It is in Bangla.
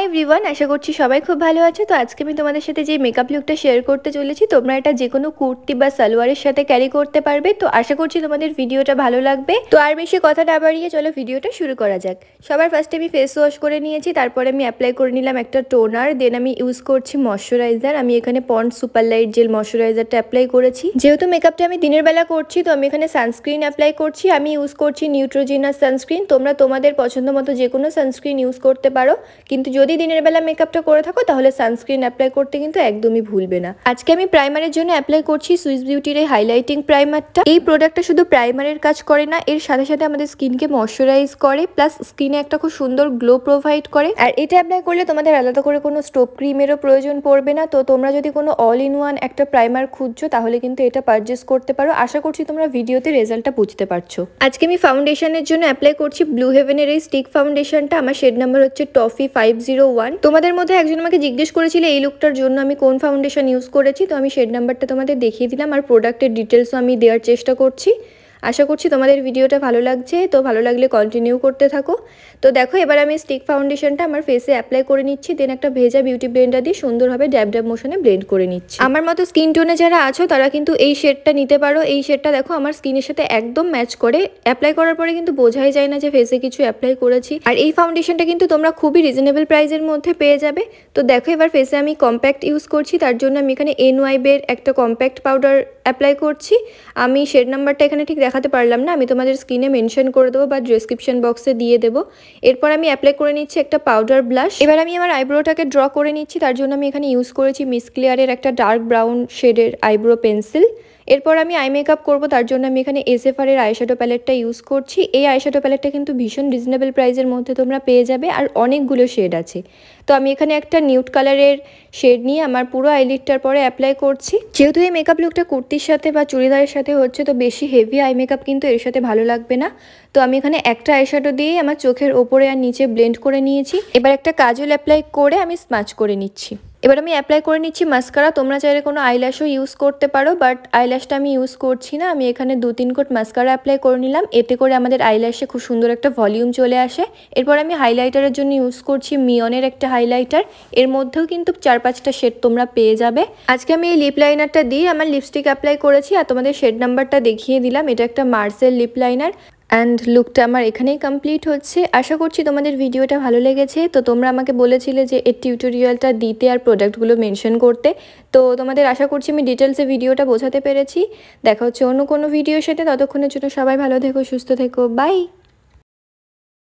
এভরিওয়ান, আশা করছি সবাই খুব ভালো আছে। তো আজকে আমি তোমাদের সাথে যে মেকআপ লুকটা শেয়ার করতে চলেছি, তোমরা এটা যে কোনো কুর্তি বা সালোয়ারের সাথে ক্যারি করতে পারবে। তো আশা করছি তোমাদের ভিডিওটা ভালো লাগবে। তো আর বেশি কথা না বাড়িয়ে চলো ভিডিওটা শুরু করা যাক। সবার ফার্স্টে আমি ফেস ওয়াশ করে নিয়েছি, তারপরে আমি অ্যাপ্লাই করে নিলাম একটা টোনার, দেন আমি ইউজ করছি ময়শ্চারাইজার। আমি এখানে পন্ডস সুপার লাইট জেল ময়শ্চারাইজারটা অ্যাপ্লাই করেছি। যেহেতু মেকআপটা আমি দিনের বেলা করছি, তো আমি এখানে সানস্ক্রিন অ্যাপ্লাই করছি। আমি ইউজ করছি নিউট্রোজিনাস সানস্ক্রিন। তোমরা তোমাদের পছন্দ মতো যে কোনো সানস্ক্রিন ইউজ করতে পারো, কিন্তু যদি দিনের বেলা মেকআপটা করে থাকো তাহলে সানস্ক্রিন অ্যাপ্লাই করতে কিন্তু একদমই ভুলবে না। আজকে আমি প্রাইমারের জন্য অ্যাপ্লাই করছি সুইস বিউটির এই হাইলাইটিং প্রাইমারটা। এই প্রোডাক্টটা শুধু প্রাইমারের কাজ করে না, এর সাথে সাথে আমাদের স্কিনকে ময়শ্চারাইজ করে, প্লাস স্কিনে একটা খুব সুন্দর গ্লো প্রোভাইড করে। আর এটা অ্যাপ্লাই করলে তোমাদের আলাদা করে কোনো স্টোভ ক্রিমেরও প্রয়োজন পড়বে না। তো তোমরা যদি কোনো অল ইন ওয়ান একটা প্রাইমার খুঁজছো তাহলে কিন্তু এটা পারচেস করতে পারো। আশা করছি তোমরা ভিডিওতে রেজাল্টটা বুঝতে পারছো। আজকে আমি ফাউন্ডেশনের জন্য অ্যাপ্লাই করছি ব্লু হেভেনের এই স্টিক ফাউন্ডেশনটা। আমার শেড নাম্বার হচ্ছে টফি 501। তোমাদের মধ্যে একজন আমাকে জিজ্ঞেস করেছিল এই লুকটার জন্য আমি কোন ফাউন্ডেশন ইউজ করেছি, তো আমি শেড নাম্বারটা তোমাদের দেখিয়ে দিলাম, আর প্রোডাক্টের ডিটেলসও আমি দেওয়ার চেষ্টা করছি। আশা করছি তোমাদের ভিডিওটা ভালো লাগছে। তো ভালো লাগলে কন্টিনিউ করতে থাকো। তো দেখো, এবার আমি স্টিক ফাউন্ডেশনটা আমার ফেসে অ্যাপ্লাই করে নিচ্ছি, দেন একটা ভেজা বিউটি ব্লেন্ডার দিয়ে সুন্দরভাবে ড্যাব ড্যাব মোশনে ব্লেন্ড করে নিচ্ছি। আমার মতো স্কিন টোনে যারা আছো তারা কিন্তু এই শেডটা নিতে পারো। এই শেডটা দেখো আমার স্কিনের সাথে একদম ম্যাচ করে। অ্যাপ্লাই করার পরে কিন্তু বোঝাই যায় না যে ফেসে কিছু অ্যাপ্লাই করেছি। আর এই ফাউন্ডেশনটা কিন্তু তোমরা খুবই রিজনেবল প্রাইসের মধ্যে পেয়ে যাবে। তো দেখো, এবার ফেসে আমি কম্প্যাক্ট ইউজ করছি, তার জন্য আমি এখানে এনওয়াইবের একটা কম্প্যাক্ট পাউডার অ্যাপ্লাই করছি। আমি শেড নাম্বারটা এখানে ঠিক দেখাতে পারলাম না, আমি তোমাদের স্ক্রিনে মেনশন করে দেবো বা ডেসক্রিপশন বক্সে দিয়ে দেবো। এরপর আমি অ্যাপ্লাই করে নিচ্ছি একটা পাউডার ব্লাশ। এবার আমি আমার আইব্রোটাকে ড্র করে নিচ্ছি, তার জন্য আমি এখানে ইউজ করেছি মিস ক্লিয়ারের একটা ডার্ক ব্রাউন শেডের আইব্রো পেন্সিল। এরপর আমি আই মেকআপ করবো, তার জন্য আমি এখানে এসএফআর এর আইশ্যাডো প্যালেটটা ইউজ করছি। এই আইশ্যাডো প্যালেটটা কিন্তু ভীষণ রিজনেবল প্রাইসের মধ্যে তোমরা পেয়ে যাবে, আর অনেকগুলো শেড আছে। তো আমি এখানে একটা নিউড কালারের শেড নিয়ে আমার পুরো আইলিডটার পরে অ্যাপ্লাই করছি। যেহেতু এই মেকআপ লুকটা কুর্তির সাথে বা চুড়িদারের সাথে হচ্ছে, তো বেশি হেভি আই মেকআপ কিন্তু এর সাথে ভালো লাগবে না। তো আমি এখানে একটা আইশ্যাডো দিয়ে আমার চোখের ওপরে আর নিচে ব্লেন্ড করে নিয়েছি। এবার একটা কাজল অ্যাপ্লাই করে আমি স্মাচ করে নিচ্ছি। এবার আমি অ্যাপ্লাই করে নিচ্ছি মাস্কারা। তোমরা চাইলে কোনো আইল্যাশও ইউজ করতে পারো, বাট আইল্যাশটা আমি ইউজ করছি না। আমি এখানে 2-3 কোট মাস্কারা অ্যাপ্লাই করে নিলাম, এতে করে আমাদের আইল্যাশে খুব সুন্দর একটা ভলিউম চলে আসে। এরপর আমি হাইলাইটারের জন্য ইউজ করছি মিয়নের একটা হাইলাইটার। এর মধ্যেও কিন্তু 4-5টা শেড তোমরা পেয়ে যাবে। আজকে আমি এই লিপ লাইনারটা দিয়ে আমার লিপস্টিক অ্যাপ্লাই করেছি, আর তোমাদের শেড নাম্বারটা দেখিয়ে দিলাম। এটা একটা মার্সেল লিপ লাইনার। অ্যান্ড লুকটা আমার এখানেই কমপ্লিট হচ্ছে। আশা করছি তোমাদের ভিডিওটা ভালো লেগেছে। তো তোমরা আমাকে বলেছিলে যে এর টিউটোরিয়ালটা দিতে আর প্রোডাক্টগুলো মেনশন করতে, তো তোমাদের আশা করছি আমি ডিটেলসে ভিডিওটা বোঝাতে পেরেছি। দেখা হচ্ছে অন্য কোনো ভিডিওর সাথে। ততক্ষণের জন্য সবাই ভালো থেকো, সুস্থ থেকো, বাই।